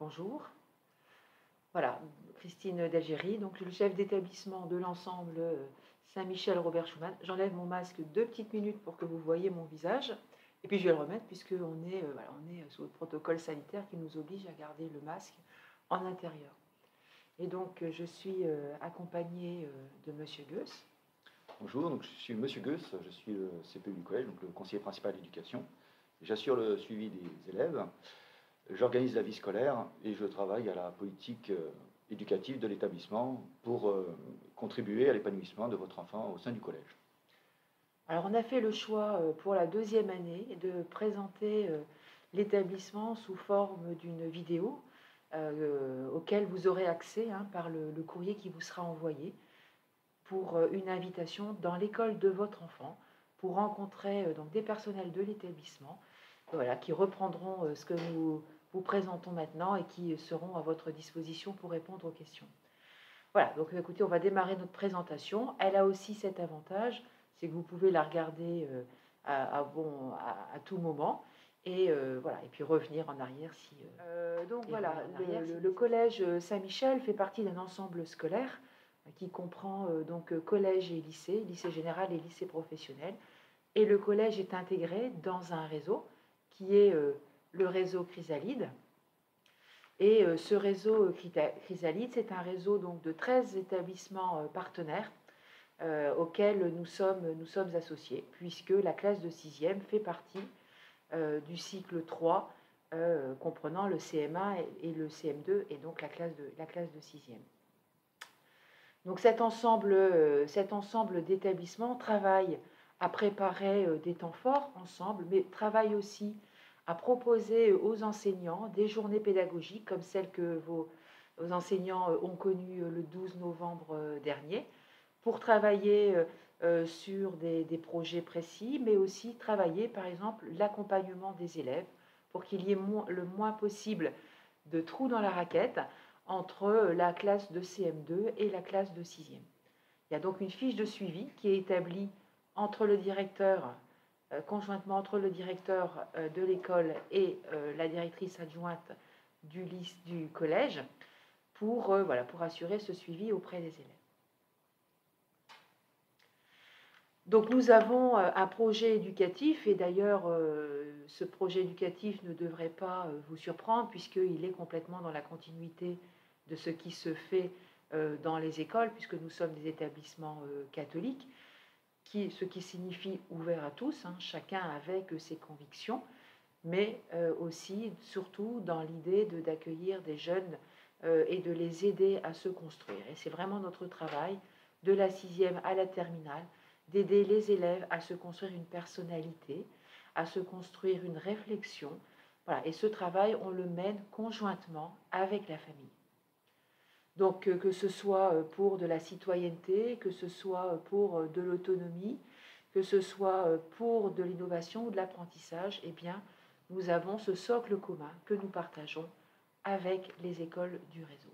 Bonjour. Voilà, Christine d'Algérie, donc le chef d'établissement de l'ensemble Saint-Michel Robert Schumann. J'enlève mon masque 2 petites minutes pour que vous voyez mon visage. Et puis je vais le remettre puisqu'on est, on est sous le protocole sanitaire qui nous oblige à garder le masque en intérieur. Et donc je suis accompagnée de Monsieur Goess. Bonjour, donc je suis Monsieur Goess, je suis le CPE du collège, donc le conseiller principal d'éducation. J'assure le suivi des élèves, j'organise la vie scolaire et je travaille à la politique éducative de l'établissement pour contribuer à l'épanouissement de votre enfant au sein du collège. Alors on a fait le choix pour la 2e année de présenter l'établissement sous forme d'une vidéo auquel vous aurez accès par le courrier qui vous sera envoyé pour une invitation dans l'école de votre enfant pour rencontrer donc des personnels de l'établissement qui reprendront ce que nous vous présentons maintenant et qui seront à votre disposition pour répondre aux questions. Voilà, donc écoutez, on va démarrer notre présentation. Elle a aussi cet avantage, c'est que vous pouvez la regarder à tout moment et voilà, et puis revenir en arrière si. Donc voilà, le collège Saint-Michel fait partie d'un ensemble scolaire qui comprend donc collège et lycée, lycée général et lycée professionnel. Et le collège est intégré dans un réseau qui est le réseau Chrysalide. Et ce réseau Chrysalide, c'est un réseau donc, de 13 établissements partenaires auxquels nous sommes associés, puisque la classe de 6e fait partie du cycle 3, comprenant le CM1 et le CM2, et donc la classe de 6e. Donc cet ensemble d'établissements travaille à préparer des temps forts ensemble, mais travaille aussi à proposer aux enseignants des journées pédagogiques comme celles que vos enseignants ont connues le 12 novembre dernier, pour travailler sur des projets précis, mais aussi travailler par exemple l'accompagnement des élèves pour qu'il y ait le moins possible de trous dans la raquette entre la classe de CM2 et la classe de 6e. Il y a donc une fiche de suivi qui est établie entre le directeur, conjointement entre le directeur de l'école et la directrice adjointe du collège pour assurer ce suivi auprès des élèves. Donc nous avons un projet éducatif et d'ailleurs ce projet éducatif ne devrait pas vous surprendre puisqu'il est complètement dans la continuité de ce qui se fait dans les écoles puisque nous sommes des établissements catholiques, ce qui signifie ouvert à tous, chacun avec ses convictions, mais aussi surtout dans l'idée d'accueillir des jeunes et de les aider à se construire. Et c'est vraiment notre travail de la 6e à la terminale d'aider les élèves à se construire une personnalité, à se construire une réflexion. Voilà. Et ce travail, on le mène conjointement avec la famille. Donc, que ce soit pour de la citoyenneté, que ce soit pour de l'autonomie, que ce soit pour de l'innovation ou de l'apprentissage, eh bien, nous avons ce socle commun que nous partageons avec les écoles du réseau.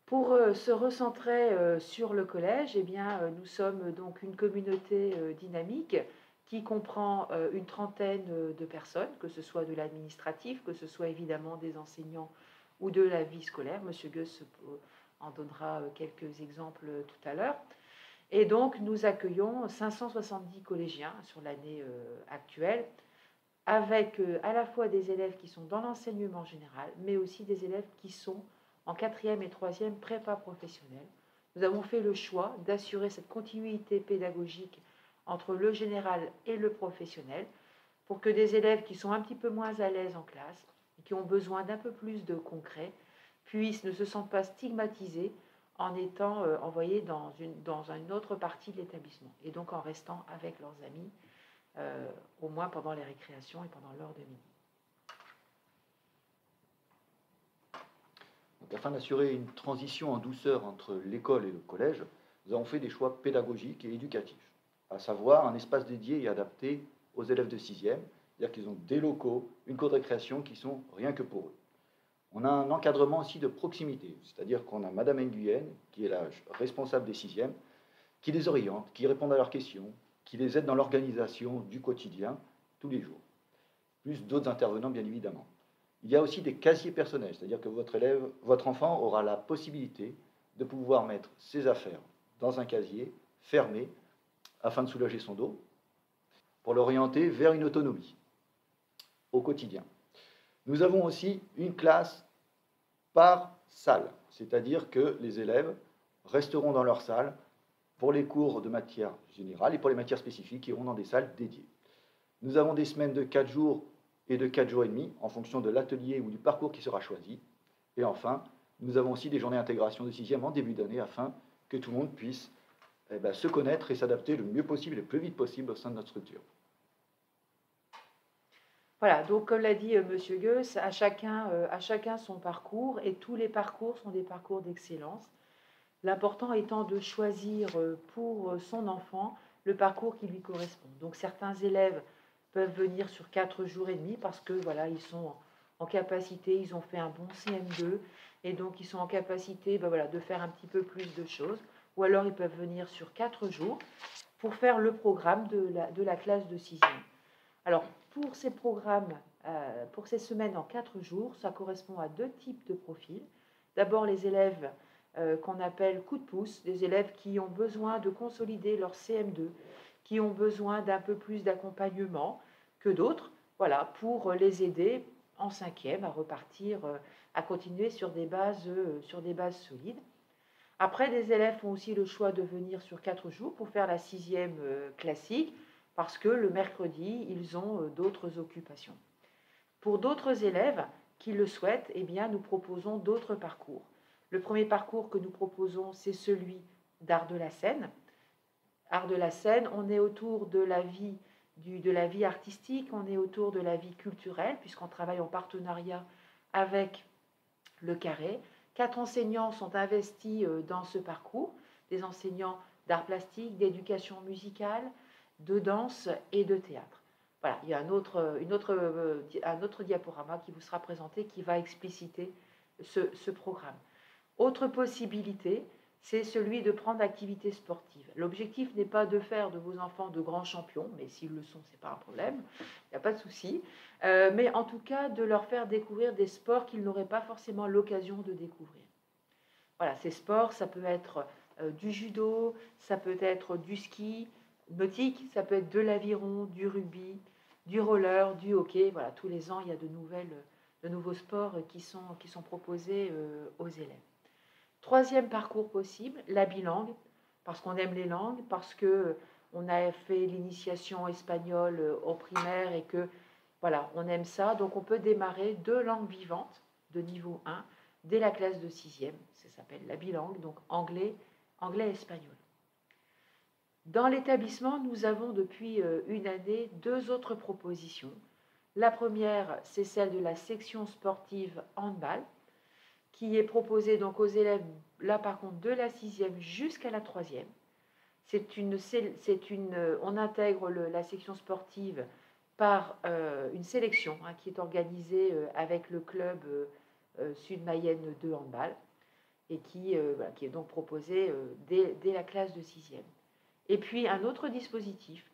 Pour se recentrer sur le collège, eh bien, nous sommes donc une communauté dynamique qui comprend une trentaine de personnes, que ce soit de l'administratif, que ce soit évidemment des enseignants ou de la vie scolaire. Monsieur Goess en donnera quelques exemples tout à l'heure. Et donc, nous accueillons 570 collégiens sur l'année actuelle, avec à la fois des élèves qui sont dans l'enseignement général, mais aussi des élèves qui sont en 4e et 3e prépa professionnelle. Nous avons fait le choix d'assurer cette continuité pédagogique entre le général et le professionnel pour que des élèves qui sont un petit peu moins à l'aise en classe et qui ont besoin d'un peu plus de concret ne se sentent pas stigmatisés en étant envoyés dans une autre partie de l'établissement et donc en restant avec leurs amis, au moins pendant les récréations et pendant l'heure de midi. Donc, afin d'assurer une transition en douceur entre l'école et le collège, nous avons fait des choix pédagogiques et éducatifs, à savoir un espace dédié et adapté aux élèves de 6e, c'est-à-dire qu'ils ont des locaux, une cour de récréation qui sont rien que pour eux. On a un encadrement aussi de proximité, c'est-à-dire qu'on a Madame Nguyen, qui est la responsable des 6e, qui les oriente, qui répond à leurs questions, qui les aide dans l'organisation du quotidien tous les jours. plus d'autres intervenants, bien évidemment. Il y a aussi des casiers personnels, c'est-à-dire que votre enfant aura la possibilité de pouvoir mettre ses affaires dans un casier fermé afin de soulager son dos, pour l'orienter vers une autonomie au quotidien. Nous avons aussi une classe par salle, c'est-à-dire que les élèves resteront dans leur salle pour les cours de matière générale et pour les matières spécifiques qui iront dans des salles dédiées. Nous avons des semaines de 4 jours et de 4 jours et demi en fonction de l'atelier ou du parcours qui sera choisi. Et enfin, nous avons aussi des journées d'intégration de 6e en début d'année afin que tout le monde puisse se connaître et s'adapter le mieux possible et le plus vite possible au sein de notre structure. Voilà, donc comme l'a dit Monsieur Goess, à chacun son parcours et tous les parcours sont des parcours d'excellence. L'important étant de choisir pour son enfant le parcours qui lui correspond. Donc certains élèves peuvent venir sur 4 jours et demi parce que voilà, ils sont en capacité, ils ont fait un bon CM2 et donc ils sont en capacité de faire un petit peu plus de choses. Ou alors ils peuvent venir sur 4 jours pour faire le programme de la classe de 6e. Alors pour ces programmes, pour ces semaines en 4 jours, ça correspond à 2 types de profils. D'abord les élèves qu'on appelle coup de pouce, des élèves qui ont besoin de consolider leur CM2, qui ont besoin d'un peu plus d'accompagnement que d'autres, voilà, pour les aider en 5e à repartir, à continuer sur des bases solides. Après, des élèves font aussi le choix de venir sur 4 jours pour faire la 6e classique, parce que le mercredi, ils ont d'autres occupations. Pour d'autres élèves qui le souhaitent, eh bien, nous proposons d'autres parcours. Le premier parcours que nous proposons, c'est celui d'art de la scène. Art de la scène, on est autour de la vie artistique, on est autour de la vie culturelle, puisqu'on travaille en partenariat avec le Carré. 4 enseignants sont investis dans ce parcours, des enseignants d'art plastique, d'éducation musicale, de danse et de théâtre. Voilà, il y a un autre diaporama qui vous sera présenté qui va expliciter ce programme. Autre possibilité, c'est celui de prendre l'activité sportive. L'objectif n'est pas de faire de vos enfants de grands champions, mais s'ils le sont, ce n'est pas un problème, il n'y a pas de souci, mais en tout cas de leur faire découvrir des sports qu'ils n'auraient pas forcément l'occasion de découvrir. Voilà, ces sports, ça peut être du judo, ça peut être du ski nautique, ça peut être de l'aviron, du rugby, du roller, du hockey. Voilà, tous les ans, il y a de nouveaux sports qui sont proposés aux élèves. Troisième parcours possible, la bilangue, parce qu'on aime les langues, parce qu'on a fait l'initiation espagnole au primaire et que, voilà, on aime ça. Donc, on peut démarrer 2 langues vivantes de niveau 1 dès la classe de 6e. Ça s'appelle la bilangue, donc anglais et espagnol. Dans l'établissement, nous avons depuis une année 2 autres propositions. La première, c'est celle de la section sportive handball, qui est proposée donc aux élèves, là par contre, de la 6e jusqu'à la 3e. On intègre la section sportive par une sélection qui est organisée avec le club Sud-Mayenne de handball et qui est donc proposée dès la classe de 6e. Et puis un autre dispositif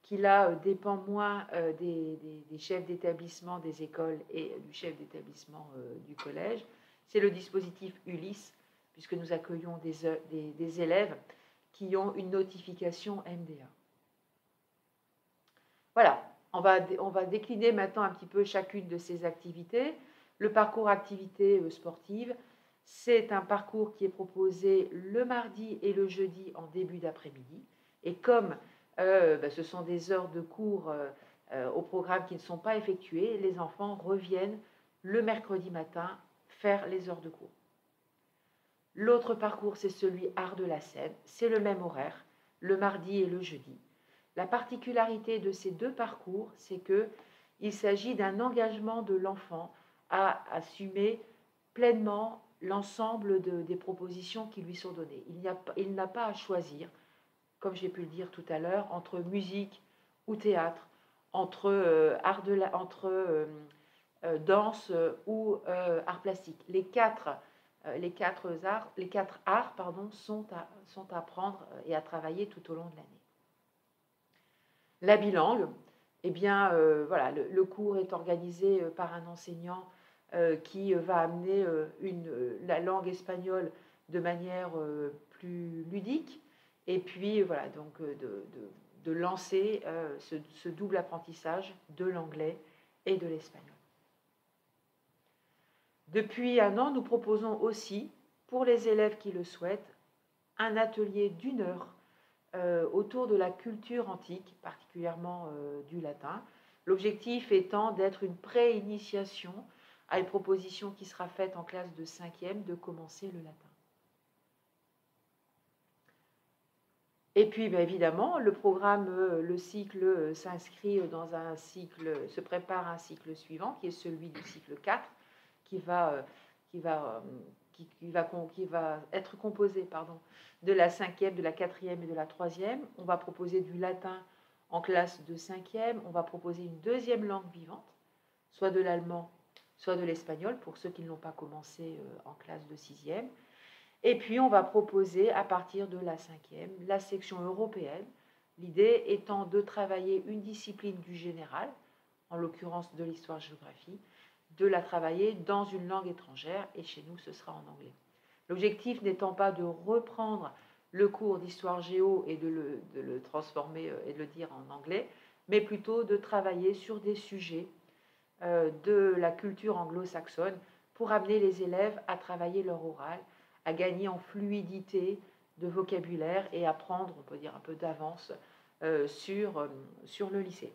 qui là dépend moins des chefs d'établissement des écoles et du chef d'établissement du collège, c'est le dispositif Ulysse, puisque nous accueillons des élèves qui ont une notification MDA. Voilà, on va décliner maintenant un petit peu chacune de ces activités. Le parcours activité sportive, c'est un parcours qui est proposé le mardi et le jeudi en début d'après-midi. Et comme ce sont des heures de cours au programme qui ne sont pas effectuées, les enfants reviennent le mercredi matin faire les heures de cours. L'autre parcours, c'est celui art de la scène. C'est le même horaire, le mardi et le jeudi. La particularité de ces 2 parcours, c'est qu'il s'agit d'un engagement de l'enfant à assumer pleinement l'ensemble des propositions qui lui sont données. Il n'a pas à choisir, comme j'ai pu le dire tout à l'heure, entre musique ou théâtre, entre danse ou art plastique. Les quatre arts sont à prendre et à travailler tout au long de l'année. La bilangue, eh bien, voilà, le cours est organisé par un enseignant qui va amener la langue espagnole de manière plus ludique. Et puis, voilà, donc de lancer ce double apprentissage de l'anglais et de l'espagnol. Depuis un an, nous proposons aussi, pour les élèves qui le souhaitent, un atelier d'1 heure autour de la culture antique, particulièrement du latin. L'objectif étant d'être une pré-initiation à une proposition qui sera faite en classe de 5e de commencer le latin. Et puis, bien évidemment, le programme, le cycle s'inscrit dans un cycle, se prépare à un cycle suivant, qui est celui du cycle 4, qui va être composé de la 5e, de la 4e et de la 3e. On va proposer du latin en classe de 5e. On va proposer une deuxième langue vivante, soit de l'allemand, soit de l'espagnol, pour ceux qui ne l'ont pas commencé en classe de 6e. Et puis, on va proposer à partir de la 5e la section européenne, l'idée étant de travailler une discipline du général, en l'occurrence de l'histoire-géographie, de la travailler dans une langue étrangère, et chez nous, ce sera en anglais. L'objectif n'étant pas de reprendre le cours d'histoire-géo et de le transformer et de le dire en anglais, mais plutôt de travailler sur des sujets de la culture anglo-saxonne pour amener les élèves à travailler leur oral, à gagner en fluidité de vocabulaire et à prendre, on peut dire, un peu d'avance sur le lycée.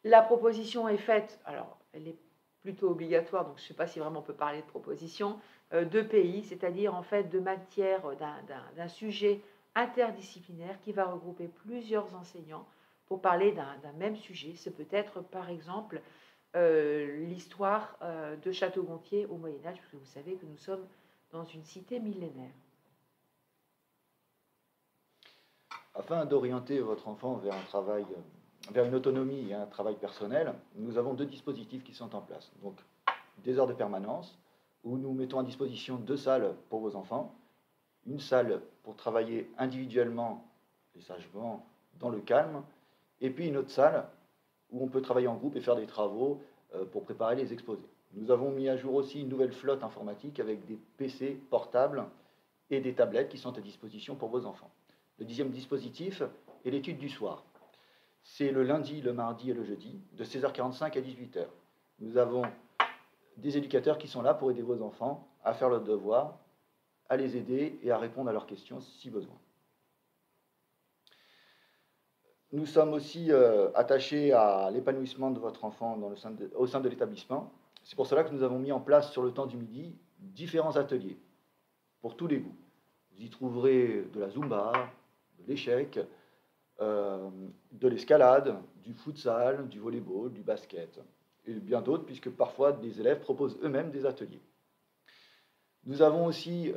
La proposition est faite, alors elle est plutôt obligatoire, donc je ne sais pas si vraiment on peut parler de proposition, de pays, c'est-à-dire en fait de matière d'un sujet interdisciplinaire qui va regrouper plusieurs enseignants pour parler d'un même sujet. Ce peut être par exemple l'histoire de Château-Gontier au Moyen-Âge, parce que vous savez que nous sommes dans une cité millénaire. Afin d'orienter votre enfant vers un travail, vers une autonomie et un travail personnel, nous avons 2 dispositifs qui sont en place. Donc, des heures de permanence, où nous mettons à disposition 2 salles pour vos enfants. Une salle pour travailler individuellement et sagement dans le calme, et puis une autre salle où on peut travailler en groupe et faire des travaux pour préparer les exposés. Nous avons mis à jour aussi une nouvelle flotte informatique avec des PC portables et des tablettes qui sont à disposition pour vos enfants. Le 10e dispositif est l'étude du soir. C'est le lundi, le mardi et le jeudi, de 16h45 à 18h. Nous avons des éducateurs qui sont là pour aider vos enfants à faire leurs devoirs, à les aider et à répondre à leurs questions si besoin. Nous sommes aussi attachés à l'épanouissement de votre enfant au sein de l'établissement. C'est pour cela que nous avons mis en place sur le temps du midi différents ateliers pour tous les goûts. Vous y trouverez de la zumba, de l'échec, de l'escalade, du futsal, du volleyball, du basket et bien d'autres, puisque parfois des élèves proposent eux-mêmes des ateliers. Nous avons aussi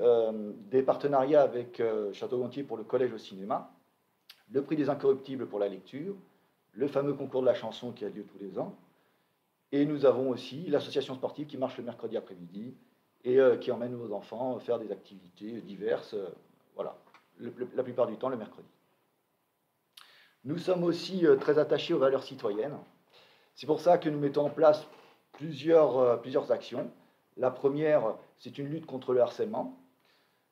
des partenariats avec Château-Gontier pour le collège au cinéma, le prix des incorruptibles pour la lecture, le fameux concours de la chanson qui a lieu tous les ans, et nous avons aussi l'association sportive qui marche le mercredi après-midi et qui emmène nos enfants faire des activités diverses, voilà, la plupart du temps le mercredi. Nous sommes aussi très attachés aux valeurs citoyennes. C'est pour ça que nous mettons en place plusieurs actions. La première, c'est une lutte contre le harcèlement.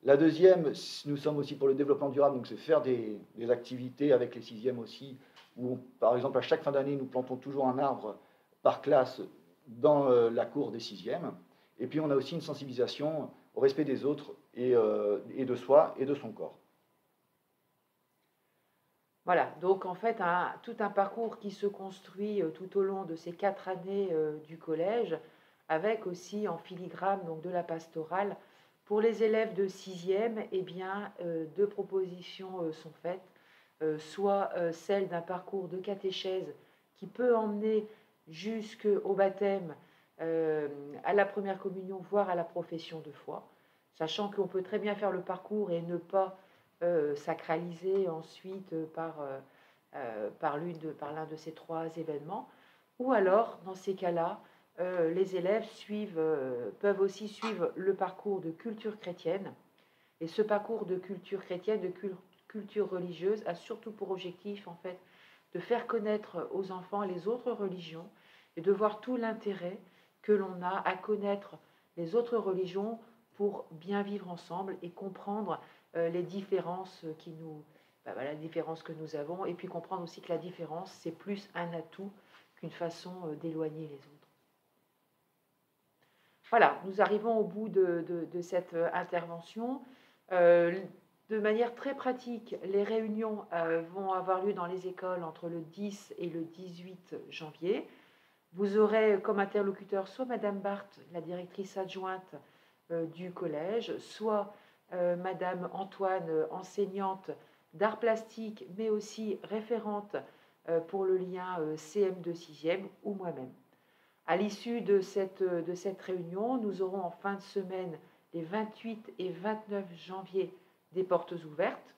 La deuxième, nous sommes aussi pour le développement durable, donc c'est faire des activités avec les 6e aussi, où par exemple à chaque fin d'année, nous plantons toujours un arbre par classe dans la cour des 6e. Et puis on a aussi une sensibilisation au respect des autres et de soi et de son corps. Voilà, donc en fait, tout un parcours qui se construit tout au long de ces 4 années du collège, avec aussi en filigrane donc, de la pastorale. Pour les élèves de 6e, eh bien, 2 propositions sont faites, soit celle d'un parcours de catéchèse qui peut emmener jusqu'au baptême, à la première communion, voire à la profession de foi, sachant qu'on peut très bien faire le parcours et ne pas sacralisé ensuite par l'un de ces 3 événements, ou alors, dans ces cas-là, les élèves peuvent aussi suivre le parcours de culture chrétienne, et ce parcours de culture chrétienne, de culture religieuse, a surtout pour objectif, en fait, de faire connaître aux enfants les autres religions et de voir tout l'intérêt que l'on a à connaître les autres religions pour bien vivre ensemble et comprendre les différences les différences que nous avons, et puis comprendre aussi que la différence, c'est plus un atout qu'une façon d'éloigner les autres. Voilà, nous arrivons au bout de cette intervention. De manière très pratique, les réunions vont avoir lieu dans les écoles entre le 10 et le 18 janvier. Vous aurez comme interlocuteur soit Madame Barthes, la directrice adjointe du collège, soit Madame Antoine, enseignante d'art plastique, mais aussi référente pour le lien CM2 6e, ou moi-même. À l'issue de cette réunion, nous aurons en fin de semaine, les 28 et 29 janvier, des portes ouvertes.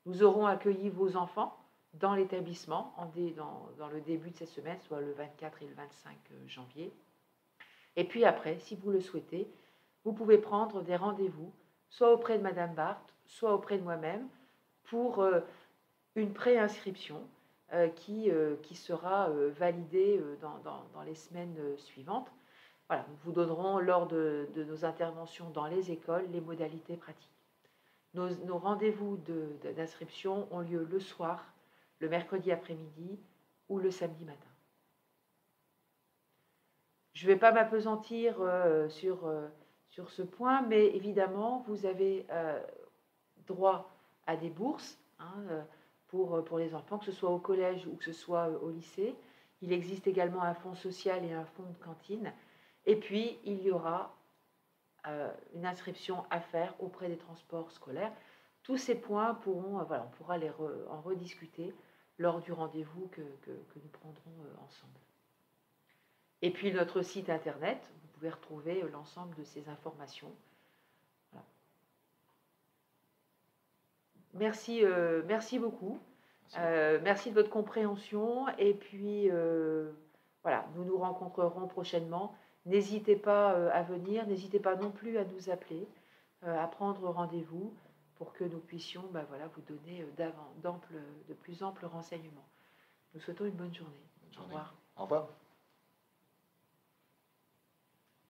Nous aurons accueilli vos enfants dans l'établissement dans le début de cette semaine, soit le 24 et le 25 janvier. Et puis après, si vous le souhaitez, vous pouvez prendre des rendez-vous, soit auprès de Madame Barthes, soit auprès de moi-même, pour une préinscription qui sera validée dans les semaines suivantes. Voilà, nous vous donnerons lors de nos interventions dans les écoles les modalités pratiques. Nos rendez-vous d'inscription ont lieu le soir, le mercredi après-midi ou le samedi matin. Je ne vais pas m'appesantir sur ce point, mais évidemment, vous avez droit à des bourses pour les enfants, que ce soit au collège ou que ce soit au lycée. Il existe également un fonds social et un fonds de cantine. Et puis, il y aura une inscription à faire auprès des transports scolaires. Tous ces points on pourra en rediscuter lors du rendez-vous que nous prendrons ensemble. Et puis notre site internet, vous pouvez retrouver l'ensemble de ces informations. Voilà. Merci beaucoup. Merci de votre compréhension. Et puis, voilà, nous nous rencontrerons prochainement. N'hésitez pas à venir, n'hésitez pas non plus à nous appeler, à prendre rendez-vous pour que nous puissions vous donner de plus amples renseignements. Nous souhaitons une bonne journée. Au revoir. Au revoir.